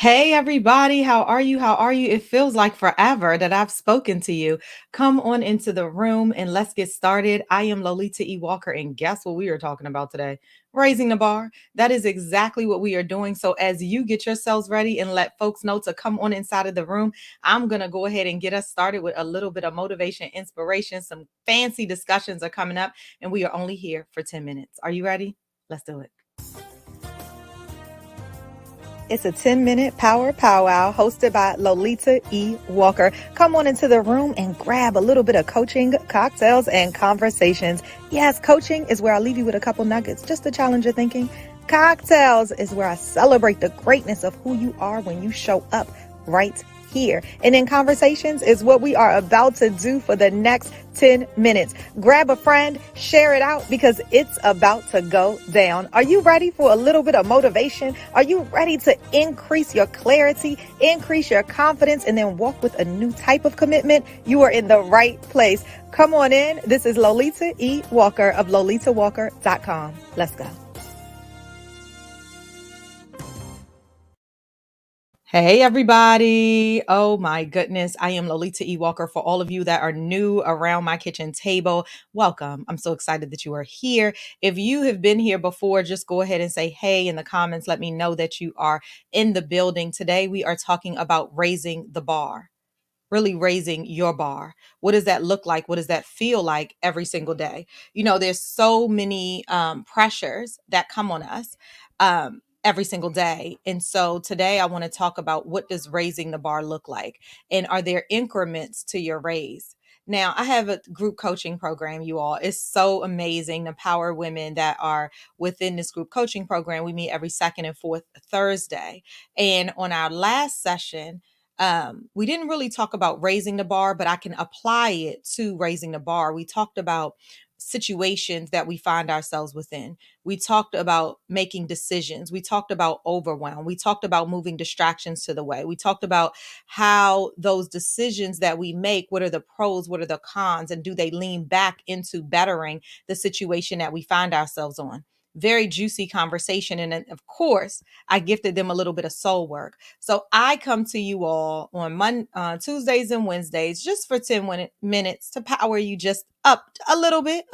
Hey everybody, how are you? How are you? It feels like forever that I've spoken to you. Come on into the room and let's get started. I am Lolita E. Walker, and guess what we are talking about today? Raising the bar. That is exactly what we are doing. So, as you get yourselves ready and let folks know to come on inside of the room, I'm going to go ahead and get us started with a little bit of motivation, inspiration. Some fancy discussions are coming up, and we are only here for 10 minutes. Are you ready? Let's do it. It's a 10-minute power powwow hosted by Lolita E. Walker. Come on into the room and grab a little bit of coaching, cocktails, and conversations. Yes, coaching is where I leave you with a couple nuggets just to challenge your thinking. Cocktails is where I celebrate the greatness of who you are when you show up right here. And in conversations is what we are about to do for the next 10 minutes. Grab a friend, share it out because it's about to go down. Are you ready for a little bit of motivation? Are you ready to increase your clarity, increase your confidence, and then walk with a new type of commitment? You are in the right place. Come on in. This is Lolita E. Walker of LolitaWalker.com. Let's go. Hey, everybody. Oh, my goodness. I am Lolita E. Walker. For all of you that are new around my kitchen table, welcome. I'm so excited that you are here. If you have been here before, just go ahead and say hey in the comments. Let me know that you are in the building. Today, we are talking about raising the bar. Really raising your bar. What does that look like? What does that feel like every single day? There's so many pressures that come on us every single day. And so today I want to talk about what does raising the bar look like? And are there increments to your raise? Now, I have a group coaching program, you all. It's so amazing. The power women that are within this group coaching program, we meet every second and fourth Thursday. And on our last session, we didn't really talk about raising the bar, but I can apply it to raising the bar. We talked about situations that we find ourselves within. We talked about making decisions. We talked about overwhelm. We talked about moving distractions to the way. We talked about how those decisions that we make, what are the pros, what are the cons, and do they lean back into bettering the situation that we find ourselves on? Very juicy conversation. And then, of course, I gifted them a little bit of soul work. So I come to you all on Tuesdays and Wednesdays just for 10 minutes to power you just up a little bit,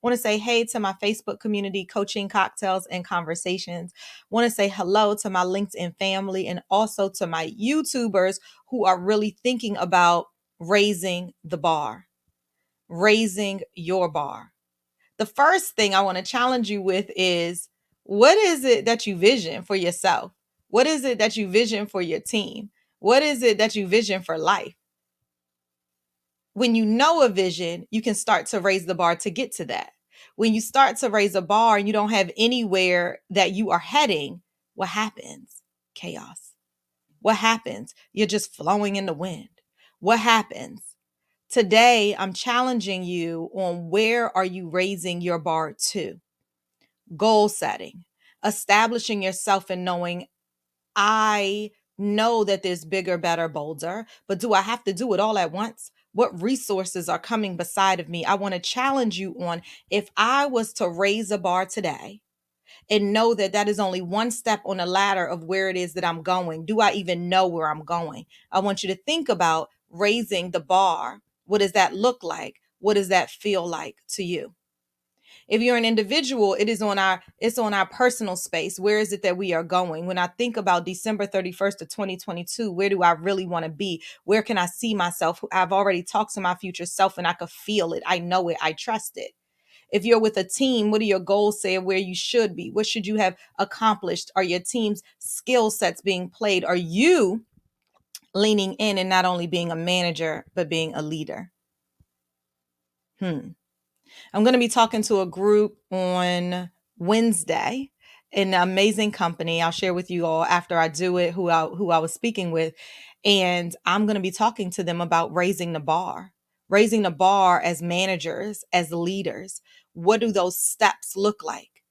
Want to say hey to my Facebook community, Coaching Cocktails and Conversations. Want to say hello to my LinkedIn family and also to my YouTubers who are really thinking about raising the bar, raising your bar. The first thing I want to challenge you with is, what is it that you vision for yourself? What is it that you vision for your team? What is it that you vision for life? When you know a vision, you can start to raise the bar to get to that. When you start to raise a bar and you don't have anywhere that you are heading, what happens? Chaos. What happens? You're just flowing in the wind. What happens? Today, I'm challenging you on where are you raising your bar to? Goal setting, establishing yourself and knowing, I know that there's bigger, better, bolder, but do I have to do it all at once? What resources are coming beside of me? I want to challenge you on, if I was to raise a bar today and know that that is only one step on the ladder of where it is that I'm going, do I even know where I'm going? I want you to think about raising the bar. What does that look like? What does that feel like to you? If you're an individual, it's on our personal space. Where is it that we are going? When I think about December 31st of 2022, where do I really want to be? Where can I see myself? I've already talked to my future self and I could feel it. I know it. I trust it. If you're with a team, what are your goals say where you should be? What should you have accomplished? Are your team's skill sets being played? Are you leaning in and not only being a manager, but being a leader? I'm going to be talking to a group on Wednesday, an amazing company. I'll share with you all after I do it who I was speaking with, and I'm going to be talking to them about raising the bar as managers, as leaders. What do those steps look like?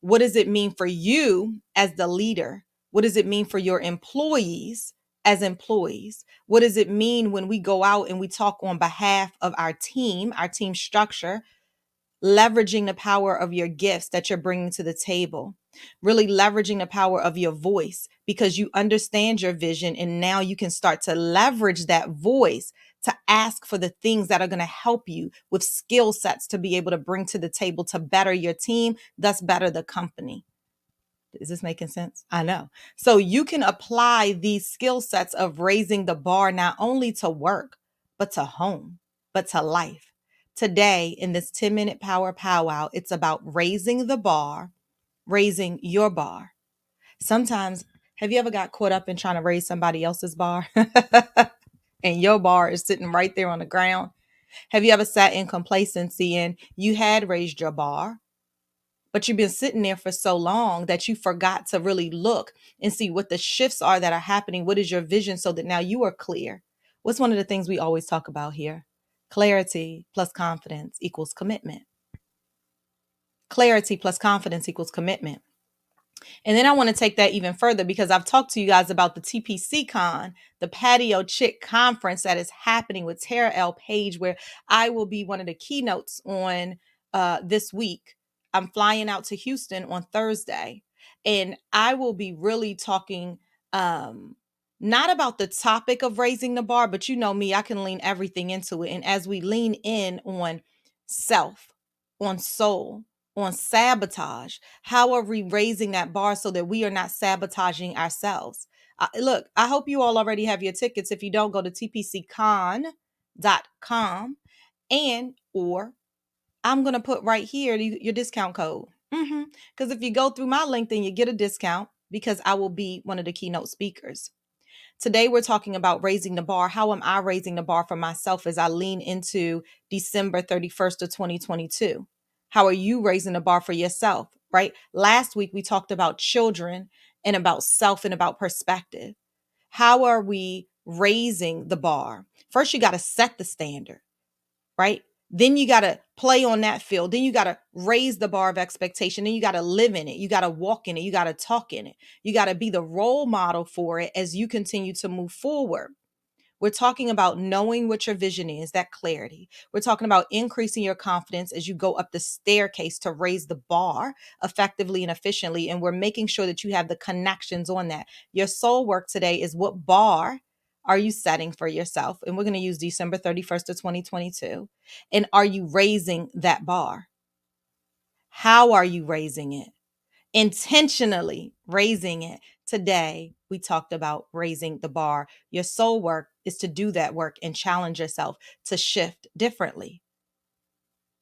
What does it mean for you as the leader? What does it mean for your employees as employees? What does it mean when we go out and we talk on behalf of our team structure? Leveraging the power of your gifts that you're bringing to the table. Really leveraging the power of your voice because you understand your vision. And now you can start to leverage that voice to ask for the things that are going to help you with skill sets to be able to bring to the table to better your team, thus better the company. Is this making sense? I know. So you can apply these skill sets of raising the bar not only to work, but to home, but to life. Today, in this 10-minute power powwow, it's about raising the bar, raising your bar. Sometimes, have you ever got caught up in trying to raise somebody else's bar? And your bar is sitting right there on the ground? Have you ever sat in complacency and you had raised your bar, but you've been sitting there for so long that you forgot to really look and see what the shifts are that are happening? What is your vision so that now you are clear? What's one of the things we always talk about here? Clarity plus confidence equals commitment. Clarity plus confidence equals commitment. And then I want to take that even further because I've talked to you guys about the TPC Con, the Patio Chick Conference that is happening with Tara L. Page, where I will be one of the keynotes on this week. I'm flying out to Houston on Thursday, and I will be really talking not about the topic of raising the bar, but you know me, I can lean everything into it. And as we lean in on self, on soul, on sabotage, how are we raising that bar so that we are not sabotaging ourselves? Look, I hope you all already have your tickets. If you don't, go to tpccon.com and or I'm going to put right here your discount code. Because if you go through my link, then you get a discount because I will be one of the keynote speakers. Today, we're talking about raising the bar. How am I raising the bar for myself as I lean into December 31st of 2022? How are you raising the bar for yourself, right? Last week, we talked about children and about self and about perspective. How are we raising the bar? First, you got to set the standard, right? Then you got to play on that field. Then you got to raise the bar of expectation. Then you got to live in it. You got to walk in it. You got to talk in it. You got to be the role model for it as you continue to move forward. We're talking about knowing what your vision is, that clarity. We're talking about increasing your confidence as you go up the staircase to raise the bar effectively and efficiently. And we're making sure that you have the connections on that. Your soul work today is what bar are you setting for yourself? And we're going to use December 31st of 2022. And are you raising that bar? How are you raising it? Intentionally raising it. Today, we talked about raising the bar. Your soul work is to do that work and challenge yourself to shift differently.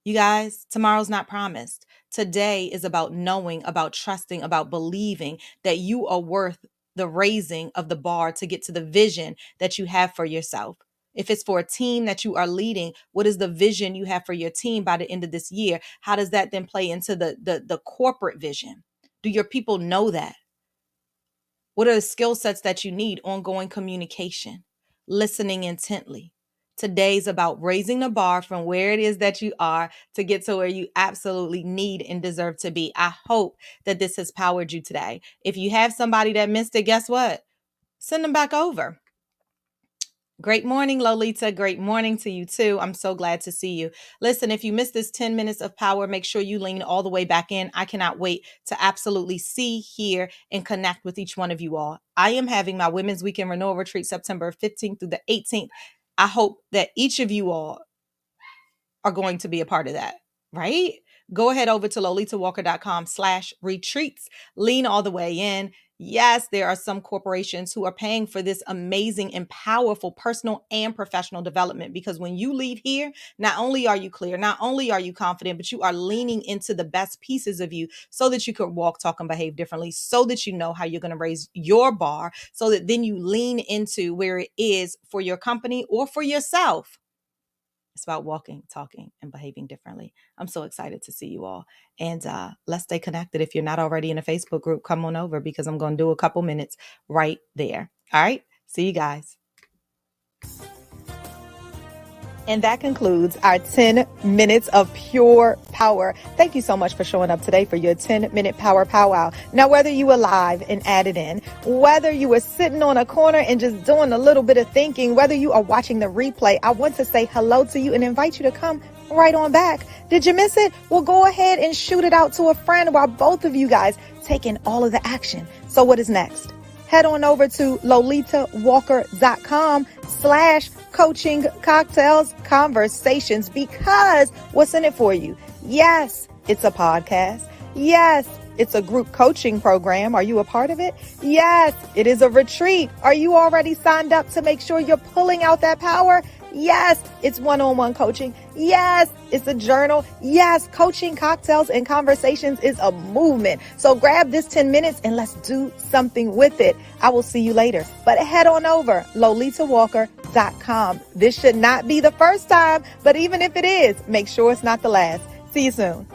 You guys, tomorrow's not promised. Today is about knowing, about trusting, about believing that you are worth the raising of the bar to get to the vision that you have for yourself. If it's for a team that you are leading, what is the vision you have for your team by the end of this year? How does that then play into the corporate vision? Do your people know that? What are the skill sets that you need? Ongoing communication, listening intently. Today's about raising the bar from where it is that you are to get to where you absolutely need and deserve to be. I hope that this has powered you today. If you have somebody that missed it, guess what? Send them back over. Great morning, Lolita. Great morning to you too. I'm so glad to see you. Listen, if you missed this 10 minutes of power, make sure you lean all the way back in. I cannot wait to absolutely see, hear, and connect with each one of you all. I am having my Women's Weekend Renewal Retreat September 15th through the 18th. I hope that each of you all are going to be a part of that, right? Go ahead over to lolitawalker.com/retreats. Lean all the way in. Yes, there are some corporations who are paying for this amazing and powerful personal and professional development, because when you leave here, not only are you clear, not only are you confident, but you are leaning into the best pieces of you so that you could walk, talk, and behave differently, so that you know how you're going to raise your bar, so that then you lean into where it is for your company or for yourself. It's about walking, talking, and behaving differently. I'm so excited to see you all. And let's stay connected. If you're not already in a Facebook group, come on over, because I'm going to do a couple minutes right there. All right. See you guys. And that concludes our 10 minutes of pure power. Thank you so much for showing up today for your 10-minute power powwow. Now, whether you were live and added in, whether you were sitting on a corner and just doing a little bit of thinking, whether you are watching the replay, I want to say hello to you and invite you to come right on back. Did you miss it? Well, go ahead and shoot it out to a friend while both of you guys taking all of the action. So what is next? Head on over to lolitawalker.com/coaching cocktails conversations, because what's in it for you? Yes, it's a podcast. Yes, it's a group coaching program. Are you a part of it? Yes, it is a retreat. Are you already signed up to make sure you're pulling out that power? Yes, it's one-on-one coaching. Yes, it's a journal. Yes, coaching cocktails and conversations is a movement. So grab this 10 minutes and let's do something with it. I will see you later. But head on over, lolitawalker.com. This should not be the first time, but even if it is, make sure it's not the last. See you soon.